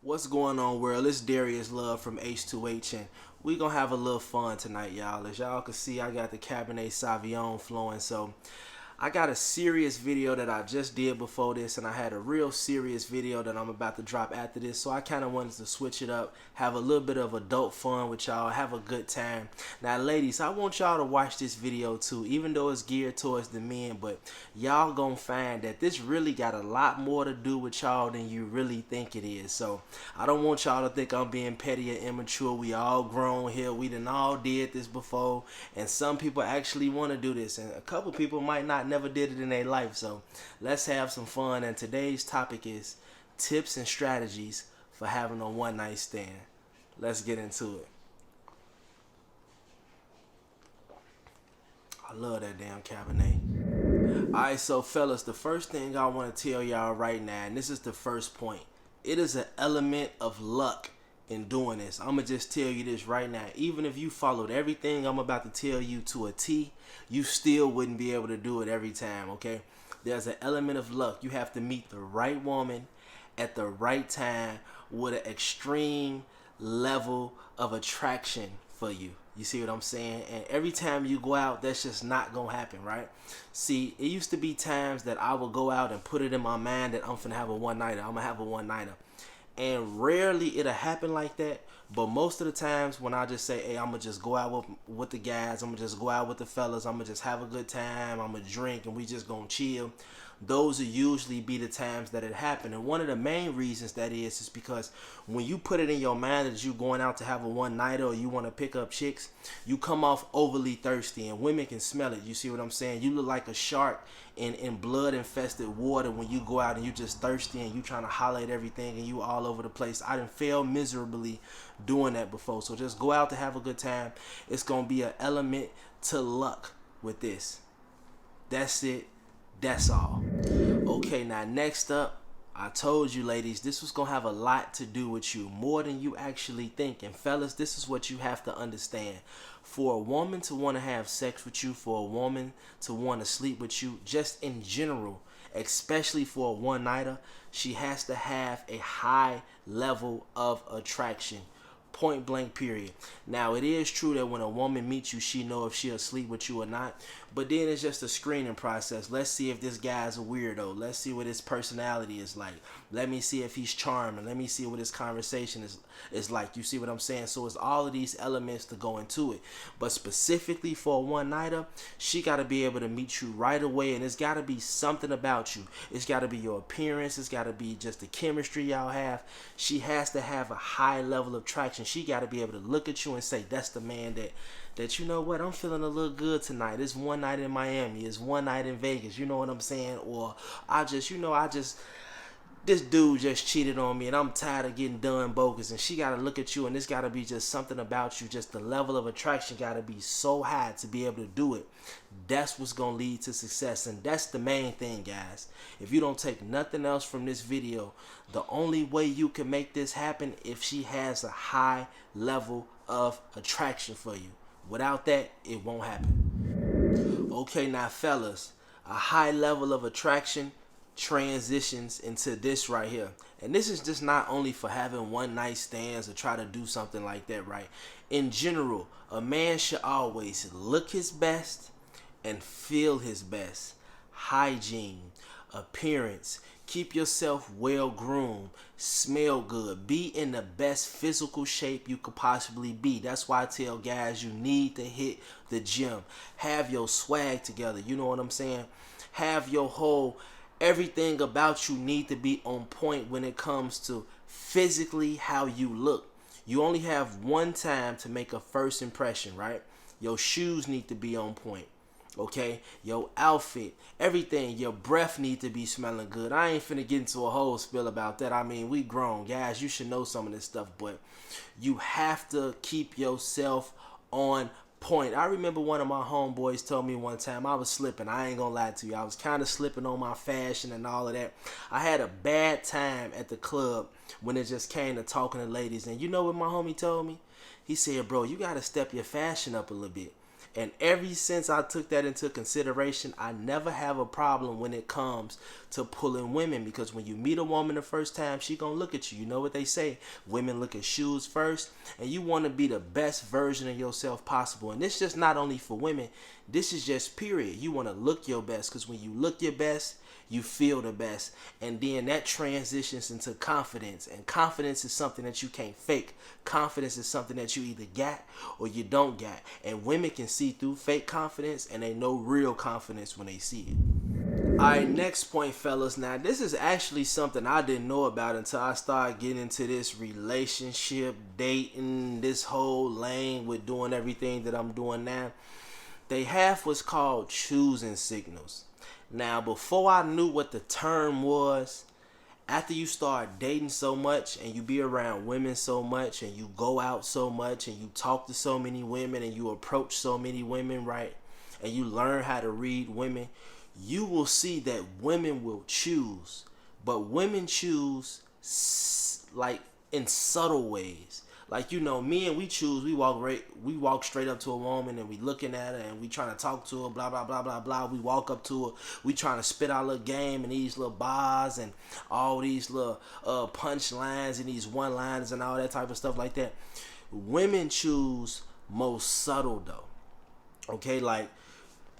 What's going on, world? It's Darius Love from H2H, and we gonna have a little fun tonight, y'all. As y'all can see, I got the Cabernet Sauvignon flowing, so I got a serious video that I just did before this, and I had a real serious video that I'm about to drop after this, so I kind of wanted to switch it up, have a little bit of adult fun with y'all, have a good time. Now, ladies, I want y'all to watch this video too, even though it's geared towards the men, but y'all gonna find that this really got a lot more to do with y'all than you really think it is. So I don't want y'all to think I'm being petty or immature. We all grown here. We done all did this before, and some people actually want to do this, and a couple people might not never did it in their life. So let's have some fun. And today's topic is tips and strategies for having a one night stand. Let's get into it. I love that damn Cabernet. Alright, so fellas, the first thing I want to tell y'all right now, and this is the first point, it is an element of luck in doing this. I'm going to just tell you this right now. Even if you followed everything I'm about to tell you to a T, you still wouldn't be able to do it every time, okay? There's an element of luck. You have to meet the right woman at the right time with an extreme level of attraction for you. You see what I'm saying? And every time you go out, that's just not gonna happen, right? See, it used to be times that I would go out and put it in my mind that I'm finna have a one nighter. I'm gonna have a one nighter. And rarely it'll happen like that. But most of the times when I just say, hey, I'm gonna just go out with the guys, I'm gonna just go out with the fellas, I'm gonna just have a good time, I'm gonna drink, and we just gonna chill. Those will usually be the times that it happen. And one of the main reasons that is because when you put it in your mind that you going out to have a one nighter or you want to pick up chicks, you come off overly thirsty, and women can smell it. You see what I'm saying? You look like a shark in blood infested water when you go out and you just thirsty and you trying to holler at everything and you all over the place. I done failed miserably doing that before. So just go out to have a good time. It's gonna be an element to luck with this. That's it. That's all. Okay, now next up, I told you ladies, this was going to have a lot to do with you, more than you actually think. And fellas, this is what you have to understand. For a woman to want to have sex with you, for a woman to want to sleep with you, just in general, especially for a one-nighter, she has to have a high level of attraction. Point blank, period. Now, it is true that when a woman meets you, she know if she'll sleep with you or not. But then it's just a screening process. Let's see if this guy's a weirdo. Let's see what his personality is like. Let me see if he's charming. Let me see what his conversation is like. You see what I'm saying? So it's all of these elements to go into it. But specifically for a one-nighter, she got to be able to meet you right away. And it's got to be something about you. It's got to be your appearance. It's got to be just the chemistry y'all have. She has to have a high level of traction. She got to be able to look at you and say, that's the man that you know what, I'm feeling a little good tonight. It's one night in Miami. It's one night in Vegas. You know what I'm saying? Or this dude just cheated on me and I'm tired of getting done bogus. And she got to look at you and this got to be just something about you. Just the level of attraction got to be so high to be able to do it. That's what's going to lead to success. And that's the main thing, guys. If you don't take nothing else from this video, the only way you can make this happen if she has a high level of attraction for you. Without that, it won't happen. Okay, now fellas, a high level of attraction transitions into this right here. And this is just not only for having one night stands or try to do something like that, right? In general, a man should always look his best and feel his best. Hygiene, appearance, keep yourself well groomed, smell good, be in the best physical shape you could possibly be. That's why I tell guys you need to hit the gym. Have your swag together, you know what I'm saying? Have your whole, everything about you need to be on point when it comes to physically how you look. You only have one time to make a first impression, right? Your shoes need to be on point. Okay, your outfit, everything, your breath need to be smelling good. I ain't finna get into a whole spill about that. I mean, we grown guys, you should know some of this stuff, but you have to keep yourself on point. I remember one of my homeboys told me one time I was slipping. I ain't gonna lie to you, I was kind of slipping on my fashion and all of that. I had a bad time at the club when it just came to talking to ladies, and you know what my homie told me? He said, bro, you gotta step your fashion up a little bit. And ever since I took that into consideration, I never have a problem when it comes to pulling women, because when you meet a woman the first time, she gonna look at you. You know what they say, women look at shoes first, and you want to be the best version of yourself possible. And this just not only for women, this is just period. You want to look your best, because when you look your best, you feel the best, and then that transitions into confidence. And confidence is something that you can't fake. Confidence is something that you either got or you don't got, and women can see through fake confidence, and they know real confidence when they see it. Alright, next point, fellas. Now, this is actually something I didn't know about until I started getting into this relationship, dating, this whole lane with doing everything that I'm doing now. They have what's called choosing signals. Now, before I knew what the term was, after you start dating so much and you be around women so much and you go out so much and you talk to so many women and you approach so many women, right? And you learn how to read women, you will see that women will choose. But women choose like in subtle ways. Like, you know, men, we choose, we walk straight up to a woman and we looking at her and we trying to talk to her, blah, blah, blah, blah, blah. We walk up to her, we trying to spit our little game and these little bars and all these little punch lines and these one-liners and all that type of stuff like that. Women choose most subtle though. Okay, like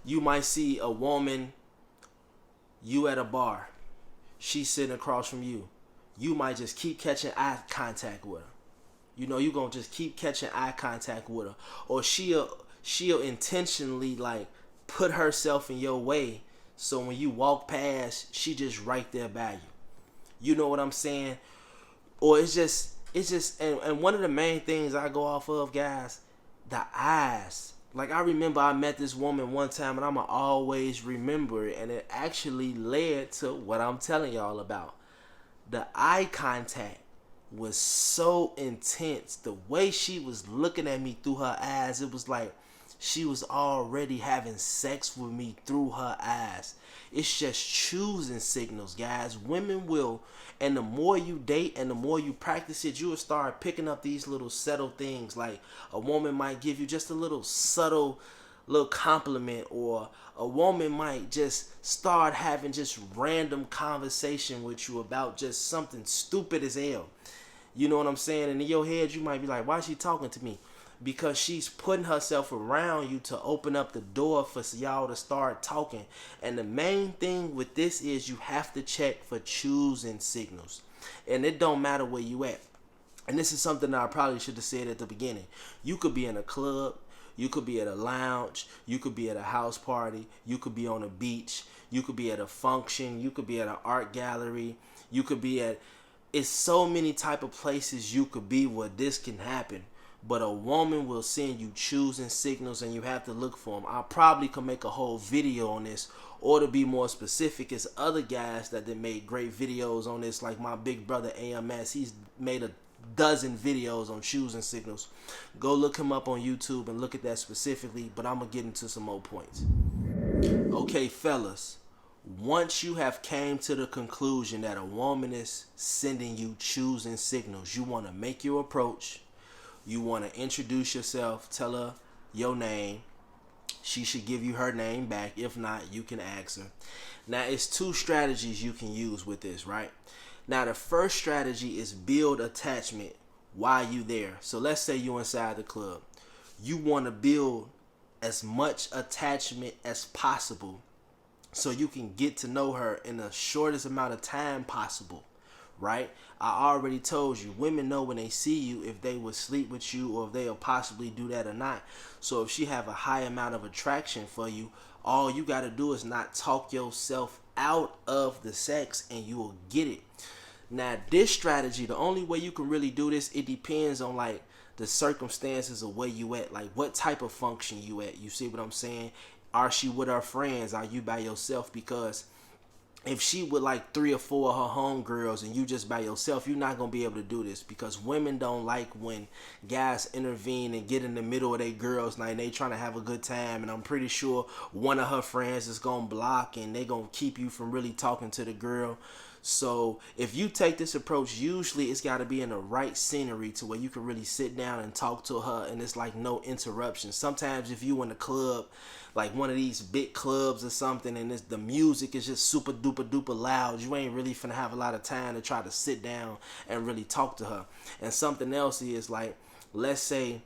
you might see a woman, you at a bar, she's sitting across from you. You might just keep catching eye contact with her. You know, you gonna just keep catching eye contact with her, or she'll intentionally like put herself in your way, so when you walk past, she just right there by you. You know what I'm saying? Or it's just and one of the main things I go off of, guys, the eyes. Like, I remember I met this woman one time, and I'ma always remember it, and it actually led to what I'm telling y'all about. The eye contact was so intense. The way she was looking at me through her eyes, it was like she was already having sex with me through her eyes. It's just choosing signals, guys. Women will, and the more you date and the more you practice it, you will start picking up these little subtle things. Like, a woman might give you just a little subtle little compliment, or a woman might just start having just random conversation with you about just something stupid as hell. You know what I'm saying? And in your head, you might be like, why is she talking to me? Because she's putting herself around you to open up the door for y'all to start talking. And the main thing with this is you have to check for choosing signals. And it don't matter where you at. And this is something that I probably should have said at the beginning. You could be in a club. You could be at a lounge. You could be at a house party. You could be on a beach. You could be at a function. You could be at an art gallery. You could be at... It's so many type of places you could be where this can happen. But a woman will send you choosing signals, and you have to look for them. I probably could make a whole video on this, or to be more specific, it's other guys that made great videos on this, like my big brother AMS. He's made a dozen videos on choosing signals. Go look him up on YouTube and look at that specifically, but I'm going to get into some more points. Okay, fellas. Once you have came to the conclusion that a woman is sending you choosing signals, you want to make your approach. You want to introduce yourself, tell her your name. She should give you her name back. If not, you can ask her. Now, it's two strategies you can use with this, right? Now, the first strategy is build attachment while you there. So let's say you inside the club. You want to build as much attachment as possible, so you can get to know her in the shortest amount of time possible, right? I already told you, women know when they see you if they will sleep with you or if they'll possibly do that or not. So if she have a high amount of attraction for you, all you got to do is not talk yourself out of the sex and you will get it. Now, this strategy, the only way you can really do this, it depends on like the circumstances of where you at, like what type of function you at. You see what I'm saying? Are she with her friends? Are you by yourself? Because if she with like 3 or 4 of her homegirls and you just by yourself, you're not going to be able to do this, because women don't like when guys intervene and get in the middle of their girls' night and they trying to have a good time. And I'm pretty sure one of her friends is going to block and they going to keep you from really talking to the girl. So if you take this approach, usually it's got to be in the right scenery to where you can really sit down and talk to her, and it's like no interruption. Sometimes if you in a club, like one of these big clubs or something, and the music is just super duper duper loud, you ain't really finna have a lot of time to try to sit down and really talk to her. And something else is like, let's say,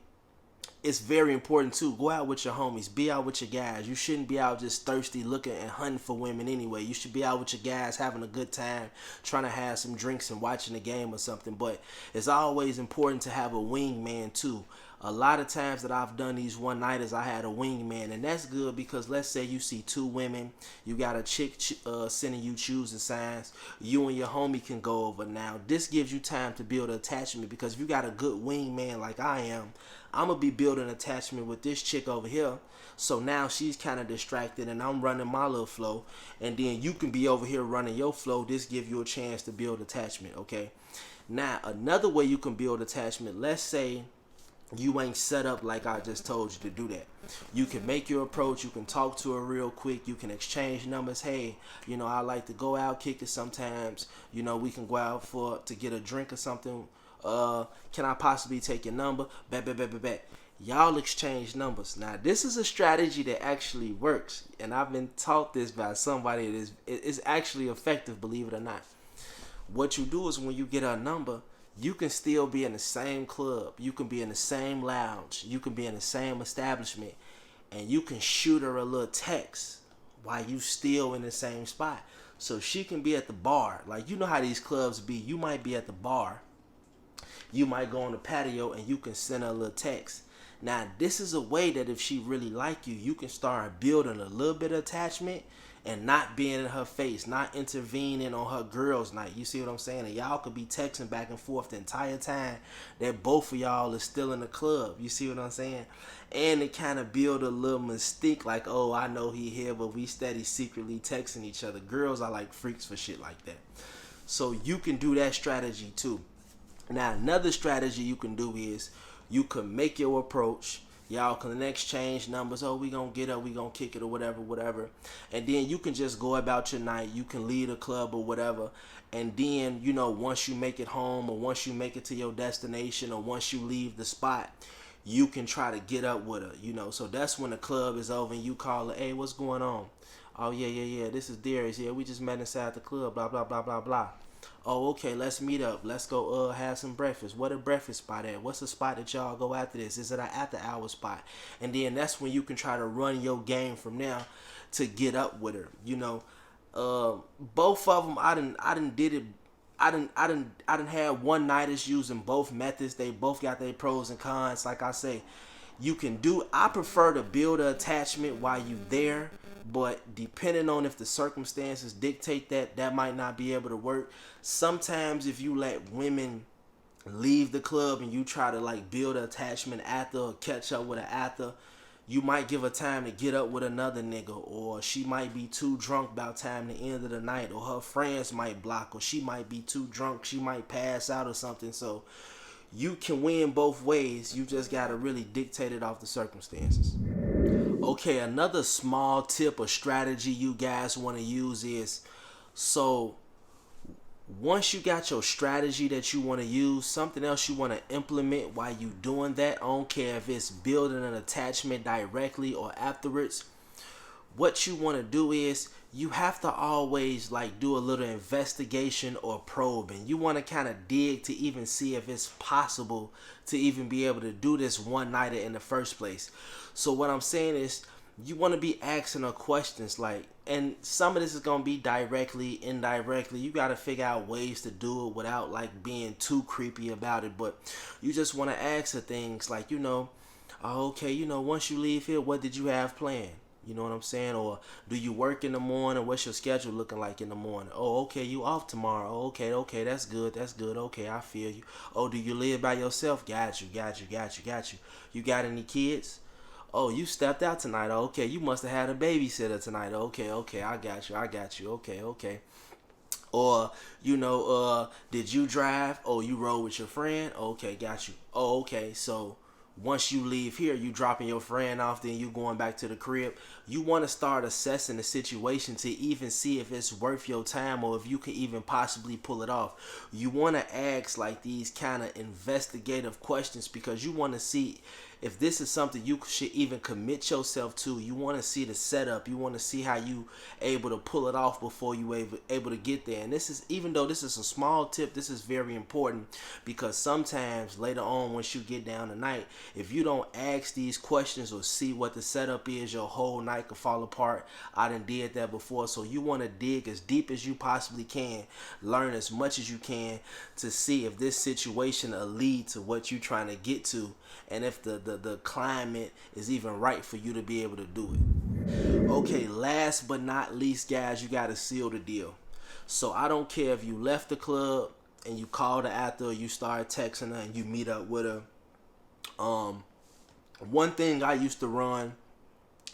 it's very important too. Go out with your homies. Be out with your guys. You shouldn't be out just thirsty looking and hunting for women anyway. You should be out with your guys having a good time, trying to have some drinks and watching the game or something. But it's always important to have a wingman too. A lot of times that I've done these one-nighters, I had a wingman, and that's good because let's say you see two women, you got a chick sending you choosing signs, you and your homie can go over. Now, this gives you time to build an attachment because if you got a good wingman like I am, I'm going to be building attachment with this chick over here. So now she's kind of distracted and I'm running my little flow. And then you can be over here running your flow. This gives you a chance to build attachment, okay? Now, another way you can build attachment, let's say you ain't set up like I just told you to do that. You can make your approach. You can talk to her real quick. You can exchange numbers. Hey, I like to go out, kick it sometimes. We can go out to get a drink or something. Can I possibly take your number? Bet. Y'all exchange numbers. Now, this is a strategy that actually works, and I've been taught this by somebody that is actually effective, believe it or not. What you do is when you get her number, you can still be in the same club. You can be in the same lounge. You can be in the same establishment, and you can shoot her a little text while you still in the same spot. So she can be at the bar. Like, you know how these clubs be. You might be at the bar. You might go on the patio and you can send her a little text. Now, this is a way that if she really like you, you can start building a little bit of attachment and not being in her face, not intervening on her girls' night. You see what I'm saying? And y'all could be texting back and forth the entire time that both of y'all is still in the club. You see what I'm saying? And it kind of build a little mystique like, oh, I know he here, but we steady secretly texting each other. Girls are like freaks for shit like that. So you can do that strategy too. Now, another strategy you can do is you can make your approach. Y'all can exchange numbers. Oh, we gonna get up, we gonna kick it or whatever. And then you can just go about your night. You can leave the club or whatever. And then, once you make it home or once you make it to your destination or once you leave the spot, you can try to get up with her, So that's when the club is over and you call her, hey, what's going on? Oh, yeah, this is Darius. Yeah, we just met inside the club, blah, blah, blah, blah, blah. Oh, okay, let's meet up. Let's go have some breakfast. What a breakfast spot at? What's the spot that y'all go after this? Is it an after hour spot? And then that's when you can try to run your game from now to get up with her. Both of them, I done had one nighters using both methods. They both got their pros and cons. Like I say, I prefer to build an attachment while you there, but depending on if the circumstances dictate that might not be able to work. Sometimes if you let women leave the club and you try to like build an attachment after or catch up with her after, you might give her time to get up with another nigga, or she might be too drunk by the time the end of the night, or her friends might block, or she might be too drunk, she might pass out or something. So you can win both ways. You just gotta really dictate it off the circumstances. Okay, another small tip or strategy you guys want to use is, so once you got your strategy that you want to use, something else you want to implement while you doing that, I don't care if it's building an attachment directly or afterwards, what you want to do is you have to always like do a little investigation or probing. You want to kind of dig to even see if it's possible to even be able to do this one-nighter in the first place. So what I'm saying is you want to be asking her questions like, and some of this is going to be directly, indirectly. You got to figure out ways to do it without like being too creepy about it. But you just want to ask her things like, oh, okay, once you leave here, what did you have planned? You know what I'm saying? Or do you work in the morning? What's your schedule looking like in the morning? Oh, okay, you off tomorrow. Oh, okay, that's good. Okay, I feel you. Oh, do you live by yourself? Got you. You got any kids? Oh, you stepped out tonight. Oh, okay, you must have had a babysitter tonight. Okay, I got you. Okay. Or, did you drive? Oh, you rode with your friend? Okay, got you. Oh, okay, so once you leave here, you dropping your friend off, then you going back to the crib. You want to start assessing the situation to even see if it's worth your time or if you can even possibly pull it off. You want to ask like these kind of investigative questions because you want to see if this is something you should even commit yourself to. You want to see the setup. You want to see how you able to pull it off before you able to get there. And this is, even though this is a small tip, this is very important because sometimes later on once you get down tonight, if you don't ask these questions or see what the setup is, your whole night could fall apart. I done did that before. So you want to dig as deep as you possibly can, learn as much as you can to see if this situation will lead to what you're trying to get to, and if the climate is even right for you to be able to do it. Okay, last but not least, guys, you got to seal the deal. So I don't care if you left the club and you called her after, or you start texting her and you meet up with her. One thing I used to run,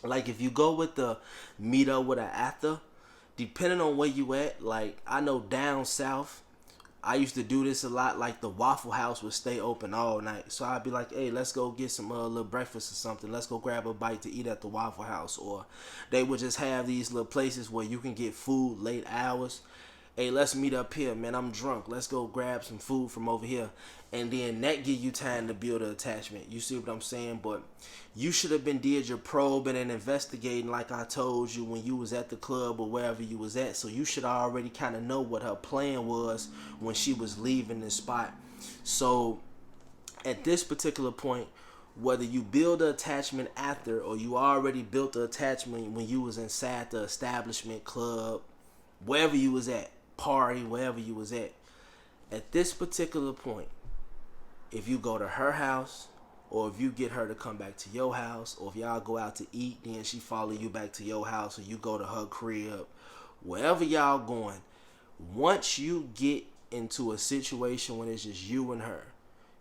like if you go with the meet up with her after, depending on where you at, like I know down south, I used to do this a lot. Like the Waffle House would stay open all night, so I'd be like, "Hey, let's go get some little breakfast or something. Let's go grab a bite to eat at the Waffle House." Or they would just have these little places where you can get food late hours. Hey, let's meet up here, man. I'm drunk. Let's go grab some food from over here. And then that give you time to build an attachment. You see what I'm saying? But you should have been did your probing and investigating like I told you when you was at the club or wherever you was at. So you should already kind of know what her plan was when she was leaving this spot. So at this particular point, whether you build an attachment after or you already built the attachment when you was inside the establishment, club, wherever you was at, party, wherever you was at this particular point, if you go to her house or if you get her to come back to your house, or if y'all go out to eat, then she follow you back to your house, or you go to her crib, wherever y'all going, once you get into a situation when it's just you and her,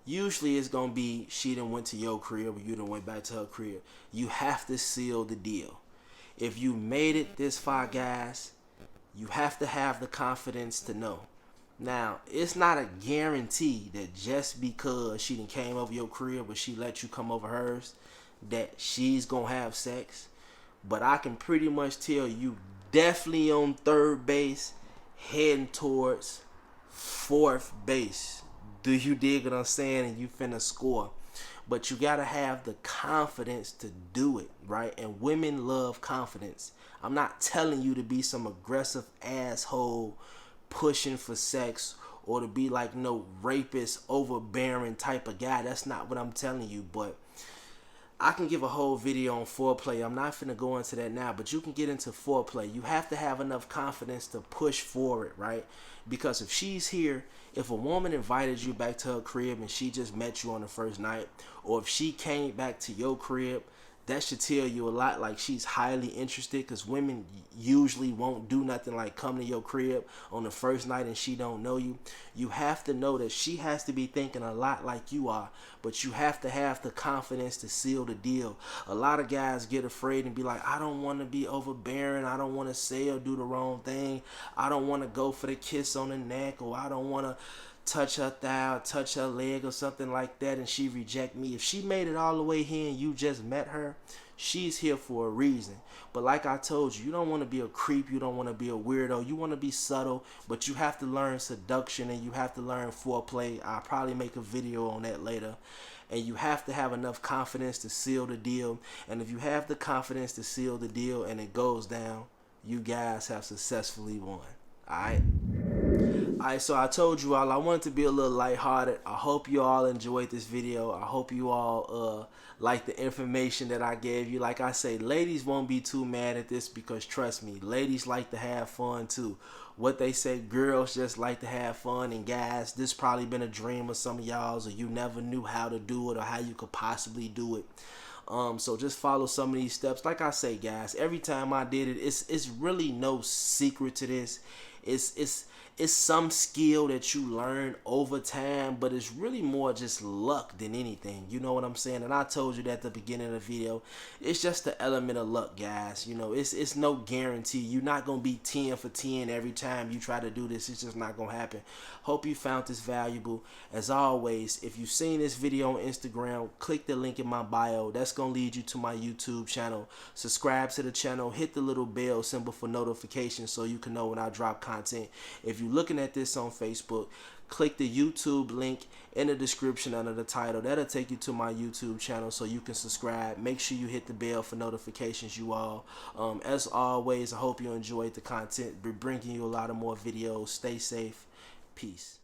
usually it's gonna be she done went to your crib or you done went back to her crib. You have to seal the deal. If you made it this far, guys, you have to have the confidence to know. Now, it's not a guarantee that just because she done came over your crib or she let you come over hers, that she's gonna have sex. But I can pretty much tell you definitely on third base, heading towards fourth base. Do you dig what I'm saying? And you finna score. But you gotta have the confidence to do it, right? And women love confidence. I'm not telling you to be some aggressive asshole pushing for sex or to be like no rapist, overbearing type of guy. That's not what I'm telling you. But I can give a whole video on foreplay. I'm not finna go into that now, but you can get into foreplay. You have to have enough confidence to push forward, right? Because if she's here, if a woman invited you back to her crib and she just met you on the first night, or if she came back to your crib, that should tell you a lot, like she's highly interested, because women usually won't do nothing like come to your crib on the first night and she don't know you. You have to know that she has to be thinking a lot like you are, but you have to have the confidence to seal the deal. A lot of guys get afraid and be like, I don't want to be overbearing, I don't want to say or do the wrong thing, I don't want to go for the kiss on the neck, or I don't want to touch her thigh, touch her leg or something like that, and she reject me. If she made it all the way here and you just met her, she's here for a reason. But like I told you, you don't want to be a creep, you don't want to be a weirdo, you want to be subtle, but you have to learn seduction and you have to learn foreplay. I'll probably make a video on that later. And you have to have enough confidence to seal the deal. And if you have the confidence to seal the deal and it goes down, you guys have successfully won. Alright? Alright, so I told you all I wanted to be a little lighthearted. I hope you all enjoyed this video. I hope you all like the information that I gave you. Like I say, ladies won't be too mad at this because trust me, ladies like to have fun too. What they say, girls just like to have fun, and guys, this probably been a dream of some of y'all's, or you never knew how to do it or how you could possibly do it. So just follow some of these steps. Like I say, guys, every time I did it, it's really no secret to this. it's some skill that you learn over time, but it's really more just luck than anything. You know what I'm saying? And I told you that at the beginning of the video. It's just the element of luck, guys. You know, it's no guarantee. You're not gonna be 10 for 10 every time you try to do this. It's just not gonna happen. Hope you found this valuable. As always, if you've seen this video on Instagram, click the link in my bio. That's gonna lead you to my YouTube channel. Subscribe to the channel. Hit the little bell symbol for notifications so you can know when I drop content. If you're looking at this on Facebook, click the YouTube link in the description under the title. That'll take you to my YouTube channel so you can subscribe. Make sure you hit the bell for notifications, you all. As always, I hope you enjoyed the content. We're bringing you a lot of more videos. Stay safe. Peace.